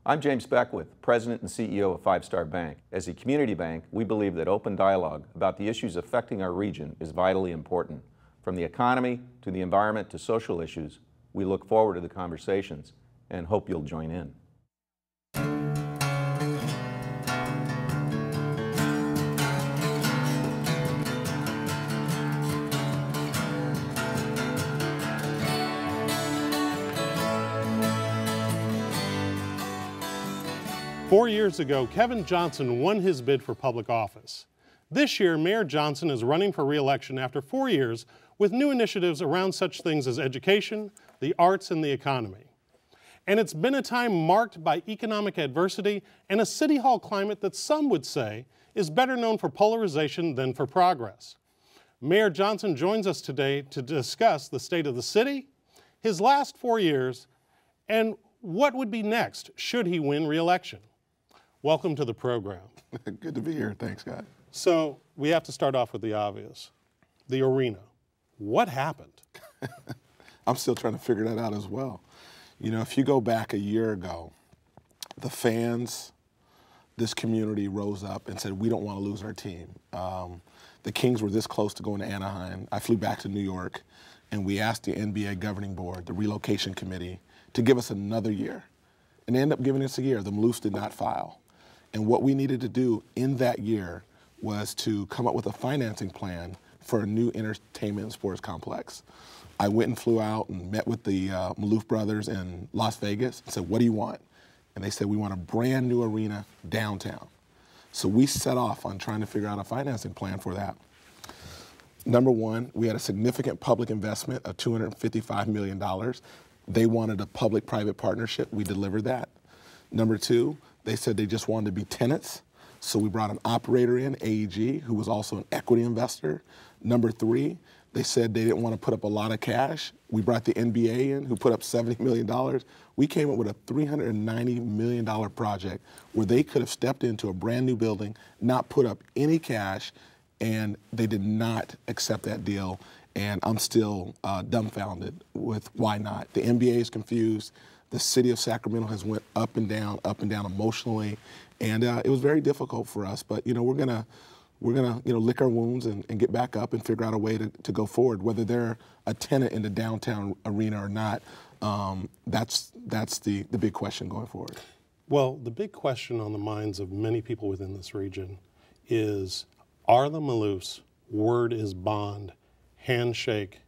I'm James Beckwith, President and CEO of Five Star Bank. As a community bank, we believe that open dialogue about the issues affecting our region is vitally important. From the economy to the environment to social issues, we look forward to the conversations and hope you'll join in. 4 years ago, Kevin Johnson won his bid for public office. This year, Mayor Johnson is running for re-election after 4 years with new initiatives around such things as education, the arts, and the economy. And it's been a time marked by economic adversity and a city hall climate that some would say is better known for polarization than for progress. Mayor Johnson joins us today to discuss the state of the city, his last 4 years, and what would be next should he win re-election. Welcome to the program. Good to be here. Thanks, Scott. So we have to start off with the obvious, the arena. What happened? I'm still trying to figure that out as well. You know, if you go back a year ago, the fans, this community rose up and said, we don't want to lose our team. The Kings were this close to going to Anaheim. I flew back to New York, and we asked the NBA governing board, the relocation committee, to give us another year. And they ended up giving us a year. The Maloofs did not file. And what we needed to do in that year was to come up with a financing plan for a new entertainment and sports complex. I went and flew out and met with the Maloof brothers in Las Vegas and said, what do you want? And they said, we want a brand new arena downtown. So we set off on trying to figure out a financing plan for that. Number one, we had a significant public investment of $255 million. They wanted a public-private partnership. We delivered that. Number two, they said they just wanted to be tenants. So we brought an operator in, AEG, who was also an equity investor. Number three, they said they didn't want to put up a lot of cash. We brought the NBA in, who put up $70 million. We came up with a $390 million project where they could have stepped into a brand new building, not put up any cash, and they did not accept that deal. And I'm still dumbfounded with why not. The NBA is confused. The city of Sacramento has went up and down emotionally, and it was very difficult for us. But you know, we're gonna lick our wounds and get back up and figure out a way to go forward. Whether they're a tenant in the downtown arena or not, that's the big question going forward. Well, the big question on the minds of many people within this region is: are the Maloofs word is bond, handshake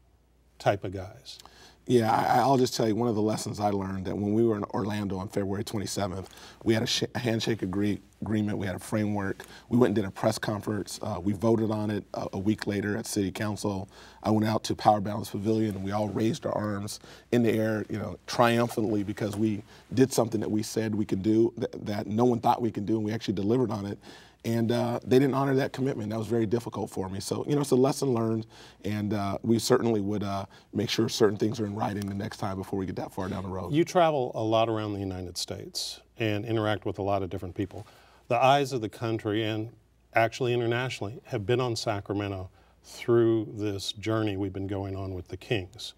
type of guys? Yeah, I'll just tell you one of the lessons I learned, that when we were in Orlando on February 27th, we had a handshake agreement, we had a framework. We went and did a press conference. We voted on it a week later at City Council. I went out to Power Balance Pavilion, and we all raised our arms in the air, you know, triumphantly, because we did something that we said we could do, that no one thought we could do, and we actually delivered on it. And they didn't honor that commitment. That was very difficult for me. So, you know, it's a lesson learned, and we certainly would make sure certain things are in writing the next time before we get that far down the road. You travel a lot around the United States and interact with a lot of different people. The eyes of the country, and actually internationally, have been on Sacramento through this journey we've been going on with the Kings.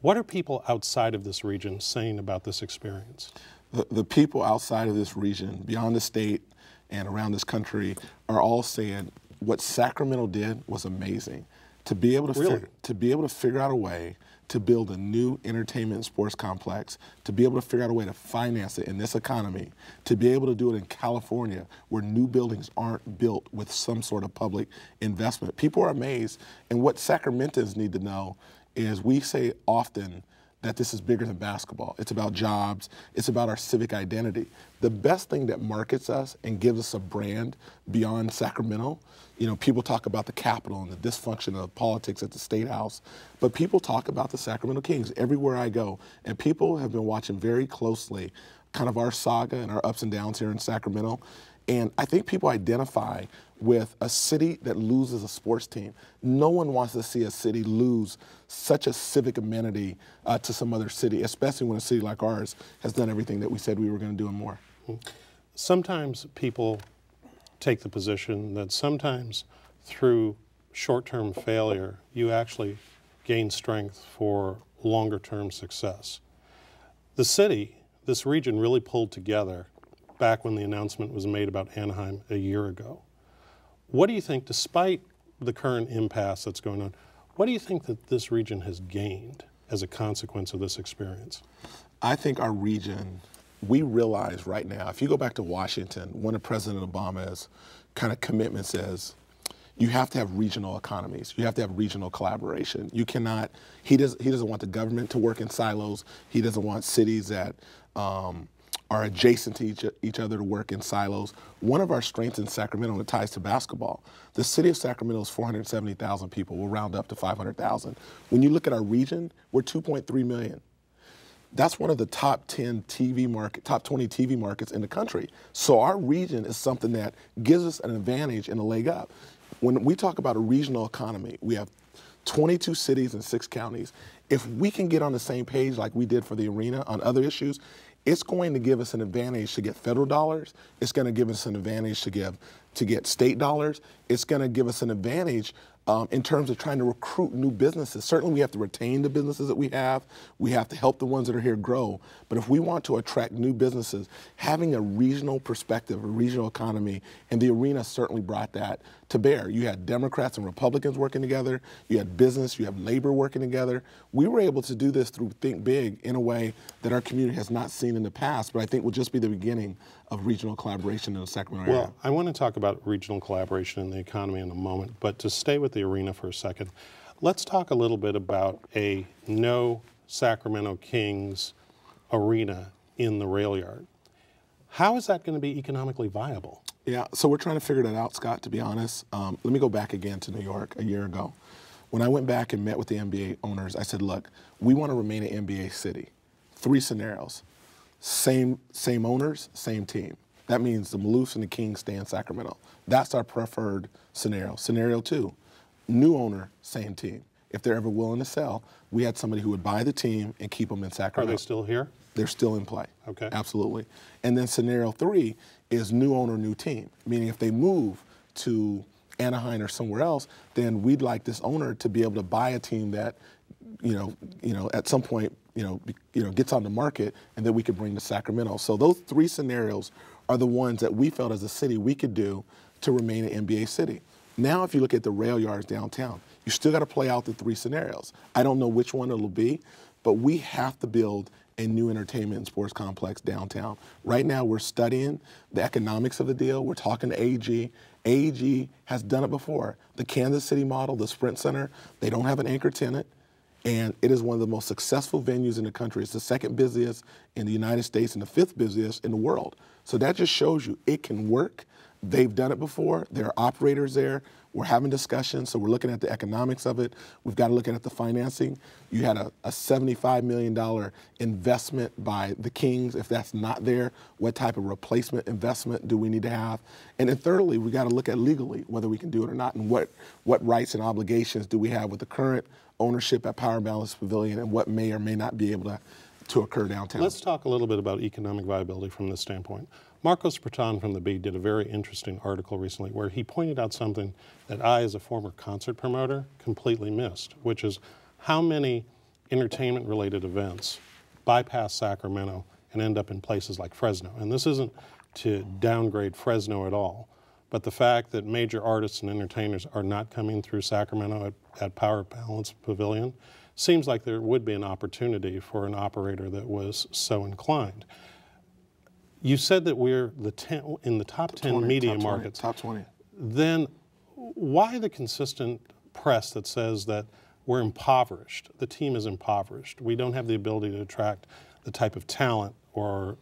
What are people outside of this region saying about this experience? The people outside of this region, beyond the state, and around this country, are all saying what Sacramento did was amazing. To be able to figure out a way to build a new entertainment and sports complex, to be able to figure out a way to finance it in this economy, to be able to do it in California where new buildings aren't built with some sort of public investment. People are amazed, and what Sacramentans need to know is we say often that this is bigger than basketball. It's about jobs. It's about our civic identity. The best thing that markets us and gives us a brand beyond Sacramento, you know, people talk about the Capitol and the dysfunction of politics at the State House, but people talk about the Sacramento Kings everywhere I go, and people have been watching very closely kind of our saga and our ups and downs here in Sacramento. And I think people identify with a city that loses a sports team. No one wants to see a city lose such a civic amenity to some other city, especially when a city like ours has done everything that we said we were going to do and more. Sometimes people take the position that sometimes through short-term failure, you actually gain strength for longer-term success. The city, this region really pulled together back when the announcement was made about Anaheim a year ago. What do you think, despite the current impasse that's going on, what do you think that this region has gained as a consequence of this experience? I think our region, we realize right now, if you go back to Washington, one of President Obama's kind of commitments is you have to have regional economies. You have to have regional collaboration. You cannot, he doesn't want the government to work in silos. He doesn't want cities that are adjacent to each other to work in silos. One of our strengths in Sacramento, and it ties to basketball, the city of Sacramento is 470,000 people. We'll round up to 500,000. When you look at our region, we're 2.3 million. That's one of the top 20 TV markets in the country. So our region is something that gives us an advantage and a leg up. When we talk about a regional economy, we have 22 cities and 6 counties. If we can get on the same page like we did for the arena on other issues, it's going to give us an advantage to get federal dollars. It's going to give us an advantage to get state dollars. It's going to give us an advantage in terms of trying to recruit new businesses. Certainly we have to retain the businesses that we have. We have to help the ones that are here grow. But if we want to attract new businesses, having a regional perspective, a regional economy, and the arena certainly brought that to bear. You had Democrats and Republicans working together. You had business, you have labor working together. We were able to do this through Think Big in a way that our community has not seen in the past, but I think will just be the beginning of regional collaboration in the Sacramento area. Well, I want to talk about regional collaboration in the economy in a moment, but to stay with the arena for a second, let's talk a little bit about a no Sacramento Kings arena in the rail yard. How is that going to be economically viable? Yeah, so we're trying to figure that out, Scott, to be honest. Let me go back again to New York a year ago. When I went back and met with the NBA owners, I said, look, we want to remain an NBA city. 3 scenarios. Same owners, same team. That means the Maloofs and the Kings stay in Sacramento. That's our preferred scenario. Scenario 2, new owner, same team. If they're ever willing to sell, we had somebody who would buy the team and keep them in Sacramento. Are they still here? They're still in play. Okay. Absolutely. And then scenario 3 is new owner, new team. Meaning if they move to Anaheim or somewhere else, then we'd like this owner to be able to buy a team that, at some point, gets on the market and that we could bring to Sacramento. So those 3 scenarios are the ones that we felt as a city we could do to remain an NBA city. Now, if you look at the rail yards downtown, you still got to play out the 3 scenarios. I don't know which one it'll be, but we have to build a new entertainment and sports complex downtown. Right now, we're studying the economics of the deal. We're talking to AEG. AEG has done it before. The Kansas City model, the Sprint Center, they don't have an anchor tenant, and it is one of the most successful venues in the country. It's the 2nd busiest in the United States and the 5th busiest in the world. So that just shows you it can work. They've done it before. There are operators there. We're having discussions, so we're looking at the economics of it. We've got to look at the financing. You had a $75 million investment by the Kings. If that's not there, what type of replacement investment do we need to have? And then thirdly, we got to look at legally whether we can do it or not, and what rights and obligations do we have with the current ownership at Power Balance Pavilion, and what may or may not be able to occur downtown. Let's talk a little bit about economic viability from this standpoint. Marcos Breton from the Bee did a very interesting article recently where he pointed out something that I, as a former concert promoter, completely missed, which is how many entertainment-related events bypass Sacramento and end up in places like Fresno. And this isn't to downgrade Fresno at all, but the fact that major artists and entertainers are not coming through Sacramento at Power Balance Pavilion seems like there would be an opportunity for an operator that was so inclined. You said that we're in the top 10 media markets. Top 20. Then why the consistent press that says that we're impoverished? The team is impoverished. We don't have the ability to attract the type of talent or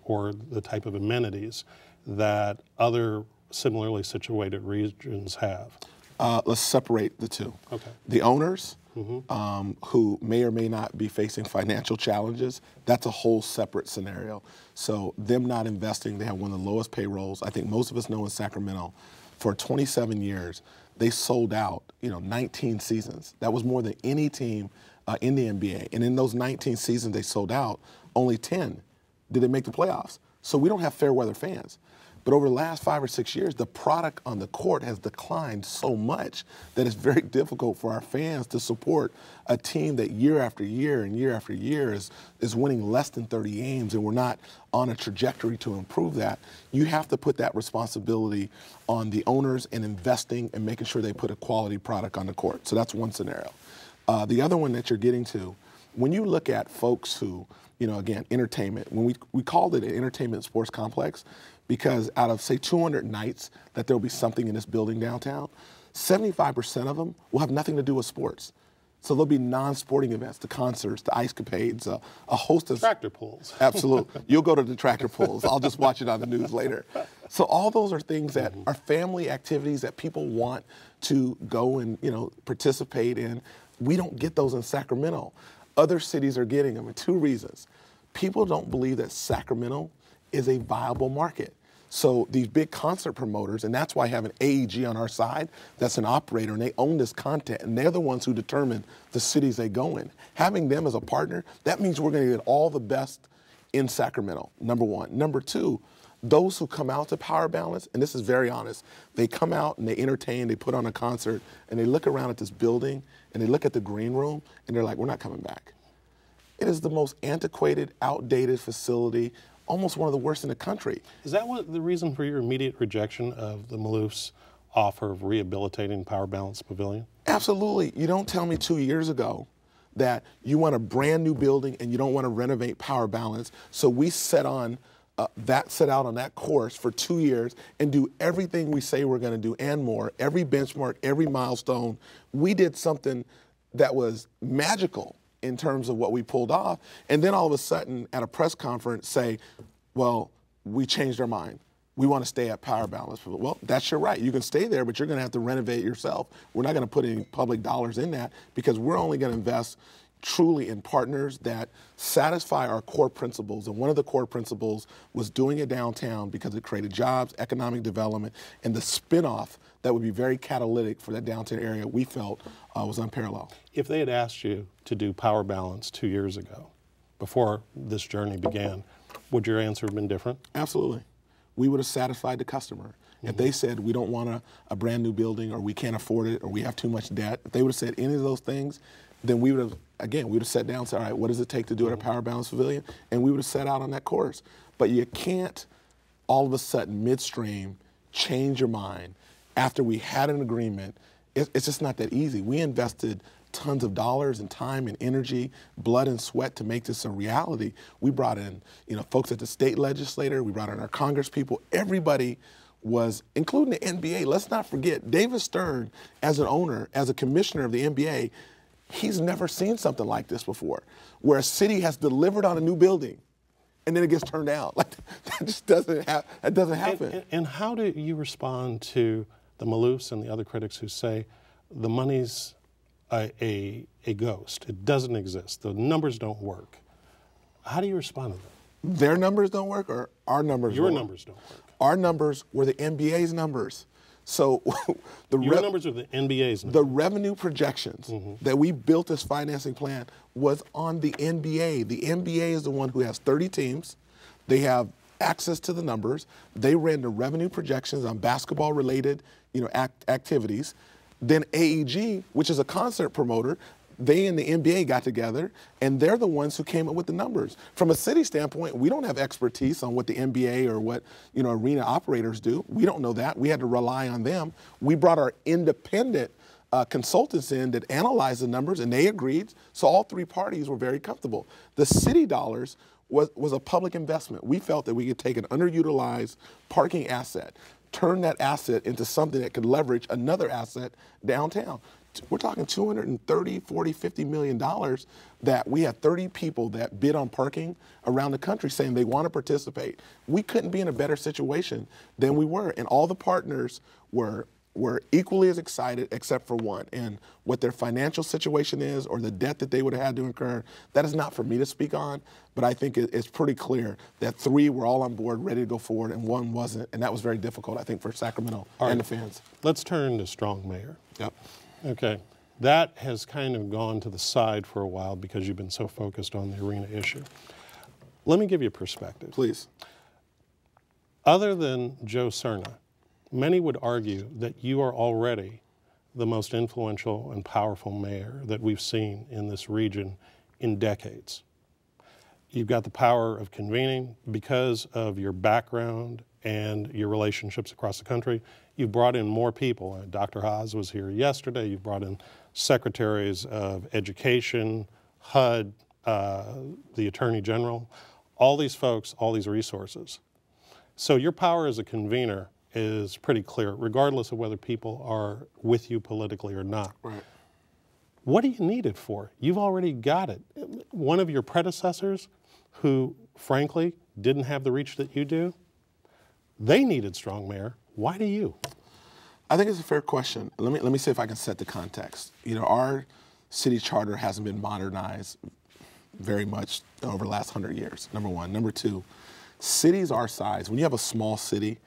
the type of amenities that other similarly situated regions have. Let's separate the 2. Okay. The owners, who may or may not be facing financial challenges, that's a whole separate scenario. So them not investing, they have one of the lowest payrolls. I think most of us know in Sacramento, for 27 years, they sold out, 19 seasons. That was more than any team in the NBA. And in those 19 seasons they sold out, only 10 did they make the playoffs. So we don't have fair weather fans. But over the last 5 or 6 years, the product on the court has declined so much that it's very difficult for our fans to support a team that year after year and year after year is winning less than 30 games, and we're not on a trajectory to improve that. You have to put that responsibility on the owners and investing and making sure they put a quality product on the court. So that's one scenario. The other one that you're getting to, when you look at folks who, again, entertainment, when we called it an entertainment sports complex, because out of, say, 200 nights that there'll be something in this building downtown, 75% of them will have nothing to do with sports. So there'll be non-sporting events, the concerts, the ice capades, a host of... Tractor pulls. Absolutely. You'll go to the tractor pulls. I'll just watch it on the news later. So all those are things that are family activities that people want to go and, participate in. We don't get those in Sacramento. Other cities are getting them, and 2 reasons. People don't believe that Sacramento is a viable market. So these big concert promoters, and that's why having AEG on our side, that's an operator, and they own this content, and they're the ones who determine the cities they go in. Having them as a partner, that means we're going to get all the best in Sacramento, number one. Number two, those who come out to Power Balance, and this is very honest, they come out and they entertain, they put on a concert, and they look around at this building, and they look at the green room, and they're like, we're not coming back. It is the most antiquated, outdated facility, almost one of the worst in the country. Is that the reason for your immediate rejection of the Maloof's offer of rehabilitating Power Balance Pavilion? Absolutely. You don't tell me 2 years ago that you want a brand new building and you don't want to renovate Power Balance. So we set out on that course for 2 years and do everything we say we're going to do and more. Every benchmark, every milestone. We did something that was magical in terms of what we pulled off, and then all of a sudden at a press conference say, well, we changed our mind. We want to stay at Power Balance. Well, that's your right. You can stay there, but you're going to have to renovate yourself. We're not going to put any public dollars in that because we're only going to invest truly in partners that satisfy our core principles. And one of the core principles was doing it downtown because it created jobs, economic development, and the spinoff that would be very catalytic for that downtown area we felt was unparalleled. If they had asked you to do Power Balance 2 years ago, before this journey began, would your answer have been different? Absolutely. We would have satisfied the customer. If they said we don't want a brand new building or we can't afford it or we have too much debt, if they would have said any of those things, then we would have, again, we would have sat down and said, all right, what does it take to do it at Power Balance Pavilion? And we would have set out on that course. But you can't all of a sudden midstream change your mind after we had an agreement. It's just not that easy. We invested tons of dollars and time and energy, blood and sweat to make this a reality. We brought in, folks at the state legislature, we brought in our Congress people, everybody was, including the NBA. Let's not forget, David Stern, as an owner, as a commissioner of the NBA, he's never seen something like this before, where a city has delivered on a new building and then it gets turned down. Like, that just doesn't happen. And how do you respond to the Maloofs and the other critics who say the money's a ghost? It doesn't exist. The numbers don't work. How do you respond to that? Their numbers don't work or our numbers don't work? Your numbers don't work. Our numbers were the NBA's numbers. So your numbers are the NBA's numbers. The revenue projections that we built this financing plan was on the NBA. The NBA is the one who has 30 teams. They have access to the numbers. They ran the revenue projections on basketball-related, activities. Then AEG, which is a concert promoter, they and the NBA got together, and they're the ones who came up with the numbers. From a city standpoint, we don't have expertise on what the NBA or what arena operators do. We don't know that. We had to rely on them. We brought our independent consultants in that analyzed the numbers, and they agreed. So all three parties were very comfortable. The city dollars was a public investment. We felt that we could take an underutilized parking asset, turn that asset into something that could leverage another asset downtown. We're talking $230, $40, $50 million that we had 30 people that bid on parking around the country saying they want to participate. We couldn't be in a better situation than we were. And all the partners were equally as excited except for one. And what their financial situation is or the debt that they would have had to incur, that is not for me to speak on. But I think it's pretty clear that 3 were all on board, ready to go forward, and 1 wasn't. And that was very difficult, I think, for Sacramento and the fans. Let's turn to Strong Mayor. Yep. Okay. That has kind of gone to the side for a while because you've been so focused on the arena issue. Let me give you a perspective. Please. Other than Joe Cerna, many would argue that you are already the most influential and powerful mayor that we've seen in this region in decades. You've got the power of convening because of your background and your relationships across the country. You've brought in more people. Dr. Haas was here yesterday. You've brought in secretaries of education, HUD, the Attorney General, all these folks, all these resources. So your power as a convener is pretty clear, regardless of whether people are with you politically or not. Right. What do you need it for? You've already got it. One of your predecessors, who frankly didn't have the reach that you do, they needed strong mayor. Why do you? I think it's a fair question. Let me see if I can set the context. You know, our city charter hasn't been modernized very much over the last 100 years, number one. Number two, cities our size, when you have a small city,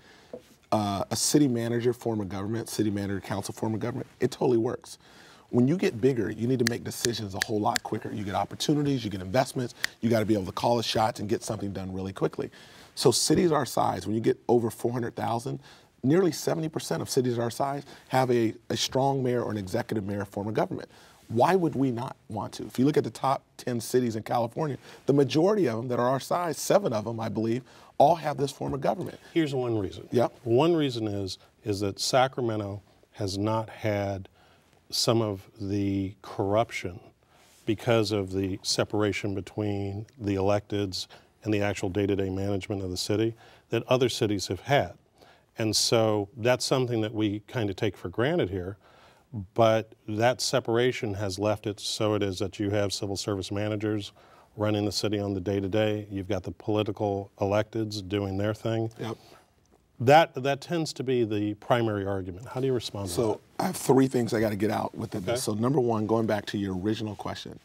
a city manager form of government, city manager council form of government, it totally works. When you get bigger, you need to make decisions a whole lot quicker. You get opportunities, you get investments, you got to be able to call the shots and get something done really quickly. So cities our size, when you get over 400,000, nearly 70% of cities our size have a strong mayor or an executive mayor form of government. Why would we not want to? If you look at the top 10 cities in California, the majority of them that are our size, 7 of them, I believe, all have this form of government. Here's one reason. Yeah. One reason is that Sacramento has not had some of the corruption because of the separation between the electeds and the actual day-to-day management of the city that other cities have had. And so that's something that we kind of take for granted here, but that separation has left it so it is that you have civil service managers running the city on the day-to-day. You've got the political electeds doing their thing. Yep. That tends to be the primary argument. How do you respond to that? So I have 3 things I got to get out with this. Okay. So number one, going back to your original question,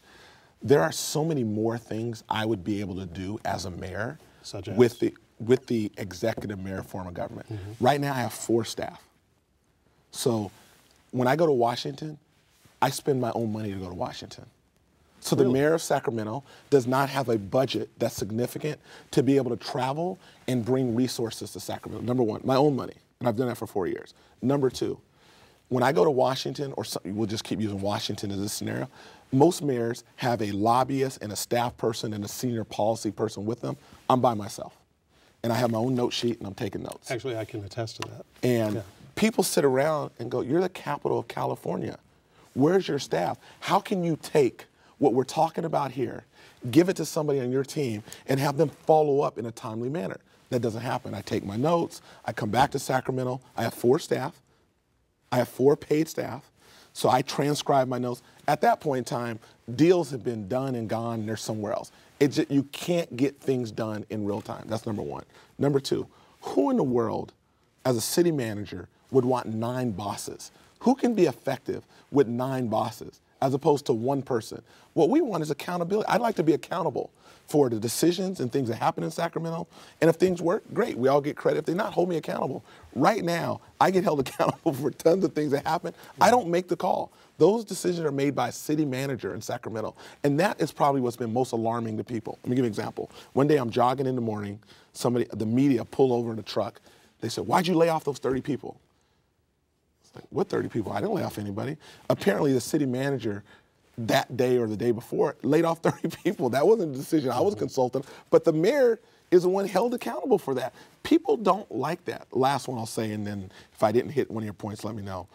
there are so many more things I would be able to do as a mayor with the executive mayor form of government. Mm-hmm. Right now I have 4 staff. So when I go to Washington, I spend my own money to go to Washington. So the mayor of Sacramento does not have a budget that's significant to be able to travel and bring resources to Sacramento. Number one, my own money, and I've done that for 4 years. Number two, when I go to Washington, or we'll just keep using Washington as this scenario, most mayors have a lobbyist and a staff person and a senior policy person with them. I'm by myself. And I have my own note sheet and I'm taking notes. Actually, I can attest to that. And people sit around and go, you're the capital of California. Where's your staff? How can you take what we're talking about here, give it to somebody on your team, and have them follow up in a timely manner? That doesn't happen. I take my notes, I come back to Sacramento, I have 4 staff, I have 4 paid staff, so I transcribe my notes. At that point in time, deals have been done and gone, and they're somewhere else. You can't get things done in real time. That's number one. Number two, who in the world, as a city manager, would want 9 bosses? Who can be effective with 9 bosses as opposed to 1 person? What we want is accountability. I'd like to be accountable for the decisions and things that happen in Sacramento. And if things work, great, we all get credit. If they're not, hold me accountable. Right now, I get held accountable for tons of things that happen. I don't make the call. Those decisions are made by a city manager in Sacramento. And that is probably what's been most alarming to people. Let me give you an example. One day I'm jogging in the morning, the media pull over in a truck. They said, why'd you lay off those 30 people? It's like, what 30 people? I didn't lay off anybody. Apparently the city manager that day or the day before laid off 30 people. That wasn't a decision I was consulting, but the mayor is the one held accountable for that. People don't like that. Last one I'll say, and then if I didn't hit one of your points, let me know,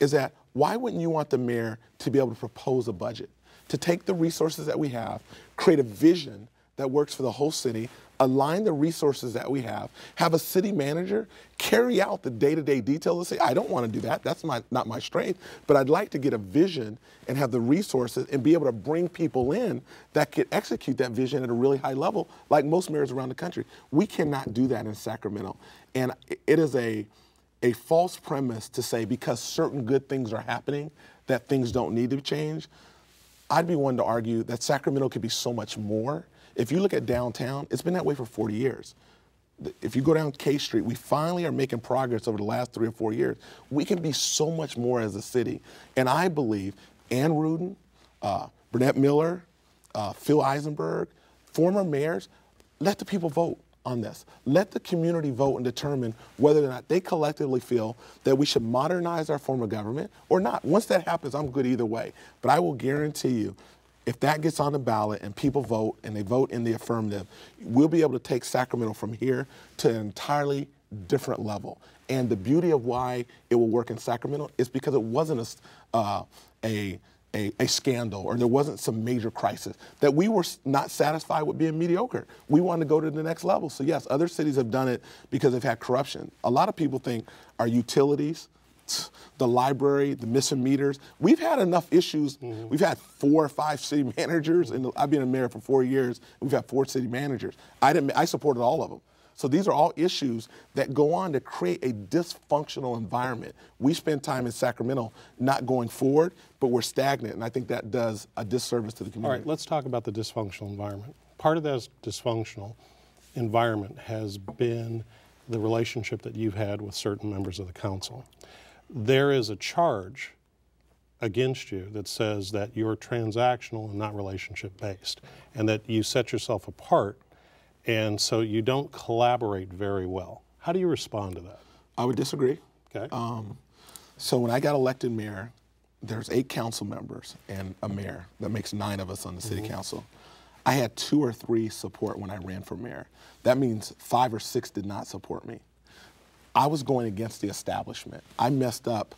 is that why wouldn't you want the mayor to be able to propose a budget, to take the resources that we have, create a vision that works for the whole city, align the resources that we have a city manager carry out the day-to-day details and say, I don't want to do that, that's not my strength, but I'd like to get a vision and have the resources and be able to bring people in that could execute that vision at a really high level, like most mayors around the country. We cannot do that in Sacramento. And it is a false premise to say because certain good things are happening that things don't need to change. I'd be one to argue that Sacramento could be so much more. If you look at downtown, it's been that way for 40 years. If you go down K Street, we finally are making progress over the last 3 or 4 years. We can be so much more as a city. And I believe Ann Rudin, Burnett Miller, Phil Eisenberg, former mayors, let the people vote on this. Let the community vote and determine whether or not they collectively feel that we should modernize our form of government or not. Once that happens, I'm good either way. But I will guarantee you, if that gets on the ballot and people vote and they vote in the affirmative, we'll be able to take Sacramento from here to an entirely different level. And the beauty of why it will work in Sacramento is because it wasn't a scandal, or there wasn't some major crisis, that we were not satisfied with being mediocre. We wanted to go to the next level. So yes, other cities have done it because they've had corruption. A lot of people think our utilities, the library, the missing meters, we've had enough issues. We've had 4 or 5 city managers, and I've been a mayor for 4 years. We've had 4 city managers. I supported all of them. So these are all issues that go on to create a dysfunctional environment. We spend time in Sacramento not going forward, but we're stagnant, and I think that does a disservice to the community. All right, let's talk about the dysfunctional environment. Part of that dysfunctional environment has been the relationship that you've had with certain members of the council. There is a charge against you that says that you're transactional and not relationship-based, and that you set yourself apart, and so you don't collaborate very well. How do you respond to that? I would disagree. Okay. So when I got elected mayor, there's 8 council members and a mayor. That makes 9 of us on the city council. I had 2 or 3 support when I ran for mayor. That means 5 or 6 did not support me. I was going against the establishment. I messed up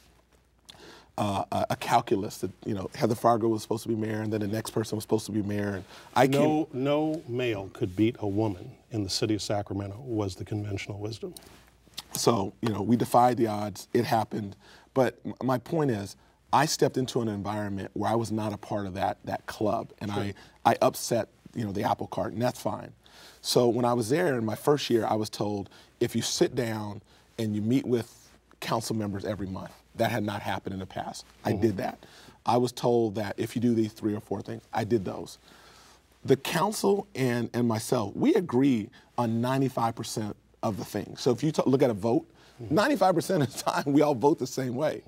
a calculus that, Heather Fargo was supposed to be mayor, and then the next person was supposed to be mayor. And no male could beat a woman in the city of Sacramento was the conventional wisdom. So, we defied the odds. It happened. But my point is, I stepped into an environment where I was not a part of that club, and sure. I upset, the apple cart, and that's fine. So when I was there in my first year, I was told, if you sit down and you meet with council members every month. That had not happened in the past. I did that. I was told that if you do these 3 or 4 things, I did those. The council and myself, we agree on 95% of the things. So if you look at a vote, 95% of the time we all vote the same way.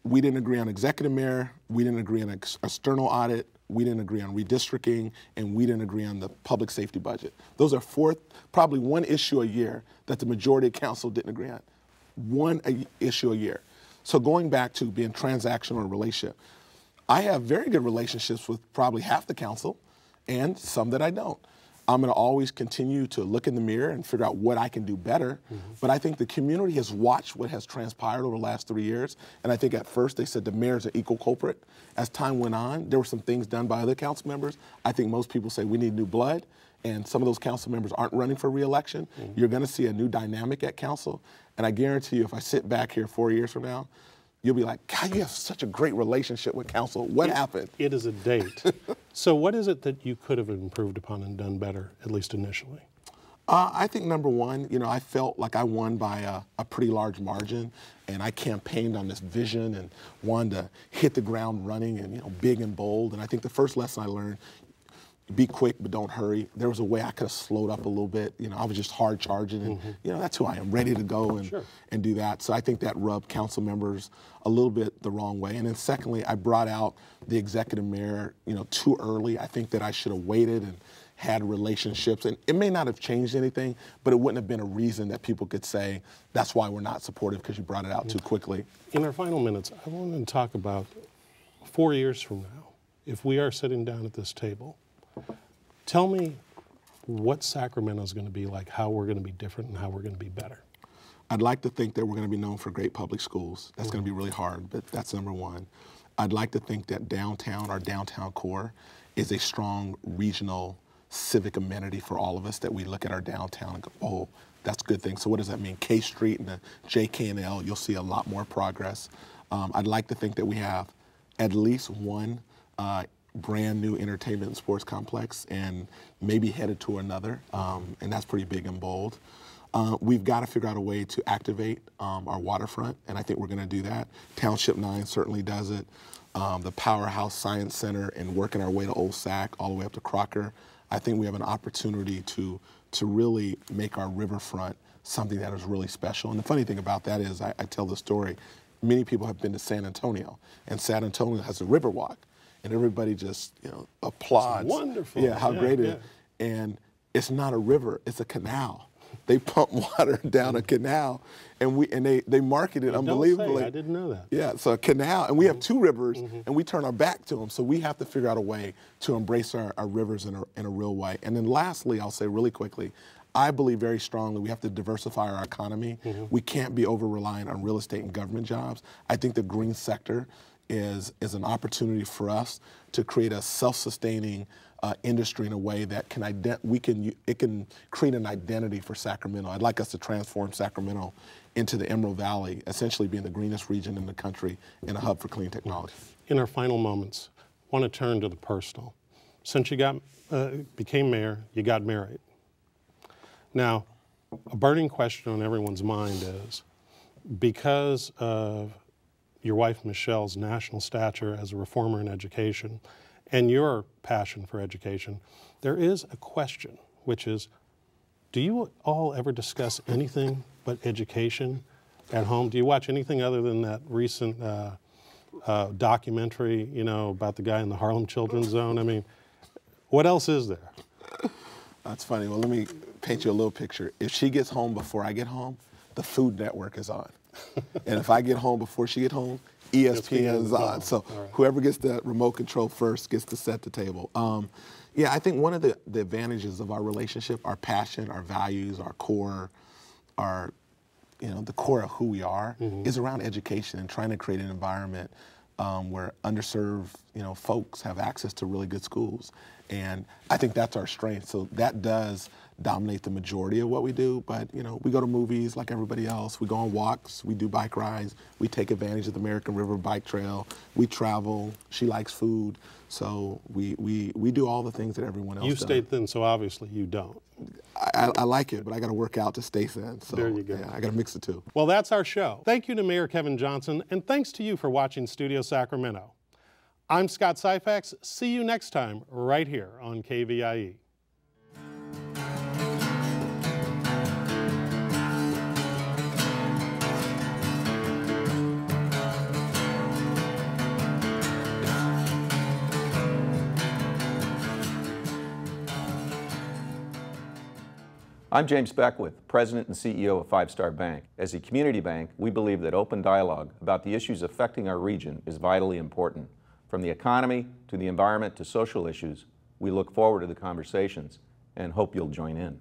We didn't agree on executive mayor, we didn't agree on external audit, we didn't agree on redistricting, and we didn't agree on the public safety budget. Those are probably 1 issue a year that the majority of council didn't agree on. 1 issue a year. So going back to being transactional in a relationship, I have very good relationships with probably half the council and some that I don't. I'm going to always continue to look in the mirror and figure out what I can do better. But I think the community has watched what has transpired over the last 3 years. And I think at first they said the mayor's an equal culprit. As time went on, there were some things done by other council members. I think most people say we need new blood. And some of those council members aren't running for re-election. You're going to see a new dynamic at council. And I guarantee you, if I sit back here 4 years from now, you'll be like, God, you have such a great relationship with council. What happened? It is a date. So what is it that you could have improved upon and done better, at least initially? I think number one, I felt like I won by a pretty large margin, and I campaigned on this vision and wanted to hit the ground running and, big and bold. And I think the first lesson I learned, be quick, but don't hurry. There was a way I could have slowed up a little bit. I was just hard charging, and that's who I am, ready to go and do that. So I think that rubbed council members a little bit the wrong way. And then secondly, I brought out the executive mayor, too early. I think that I should have waited and had relationships. And it may not have changed anything, but it wouldn't have been a reason that people could say, that's why we're not supportive, because you brought it out too quickly. In our final minutes, I want to talk about 4 years from now, if we are sitting down at this table, tell me what Sacramento is going to be like, how we're going to be different, and how we're going to be better. I'd like to think that we're going to be known for great public schools. That's going to be really hard, but that's number one. I'd like to think that downtown, our downtown core, is a strong regional civic amenity for all of us, that we look at our downtown and go, oh, that's a good thing. So what does that mean? K Street and the JK and L, you'll see a lot more progress. I'd like to think that we have at least one brand new entertainment and sports complex, and maybe headed to another, and that's pretty big and bold. We've got to figure out a way to activate our waterfront, and I think we're going to do that. Township 9 certainly does it. The Powerhouse Science Center, and working our way to Old Sac all the way up to Crocker. I think we have an opportunity to really make our riverfront something that is really special. And the funny thing about that is, I tell the story, many people have been to San Antonio, and San Antonio has a river walk. And everybody just, applauds. It's wonderful. Yeah, how great it is. And it's not a river, it's a canal. They pump water down a canal, and they market it unbelievably. Don't say, I didn't know that. Yeah, so a canal, and we have 2 rivers, and we turn our back to them. So we have to figure out a way to embrace our rivers in a real way. And then lastly, I'll say really quickly, I believe very strongly we have to diversify our economy. We can't be over-reliant on real estate and government jobs. I think the green sector is an opportunity for us to create a self-sustaining industry in a way that it can create an identity for Sacramento. I'd like us to transform Sacramento into the Emerald Valley, essentially being the greenest region in the country and a hub for clean technology. In our final moments, I want to turn to the personal. Since you became mayor, you got married. Now, a burning question on everyone's mind is, because of your wife Michelle's national stature as a reformer in education and your passion for education, there is a question, which is, do you all ever discuss anything but education at home? Do you watch anything other than that recent documentary, about the guy in the Harlem Children's Zone? I mean, what else is there? That's funny. Well, let me paint you a little picture. If she gets home before I get home, the Food Network is on. And if I get home before she gets home, ESPN is on. So whoever gets the remote control first gets to set the table. Yeah, I think one of the advantages of our relationship, our passion, our values, our core, the core of who we are is around education and trying to create an environment where underserved, folks have access to really good schools. And I think that's our strength. So that does dominate the majority of what we do. But, we go to movies like everybody else. We go on walks. We do bike rides. We take advantage of the American River Bike Trail. We travel. She likes food. So we do all the things that everyone else does. You stay thin, so obviously you don't. I like it, but I got to work out to stay thin. So there you go. Yeah, I got to mix the two. Well, that's our show. Thank you to Mayor Kevin Johnson, and thanks to you for watching Studio Sacramento. I'm Scott Syfax. See you next time right here on KVIE. I'm James Beckwith, President and CEO of Five Star Bank. As a community bank, we believe that open dialogue about the issues affecting our region is vitally important. From the economy to the environment to social issues, we look forward to the conversations and hope you'll join in.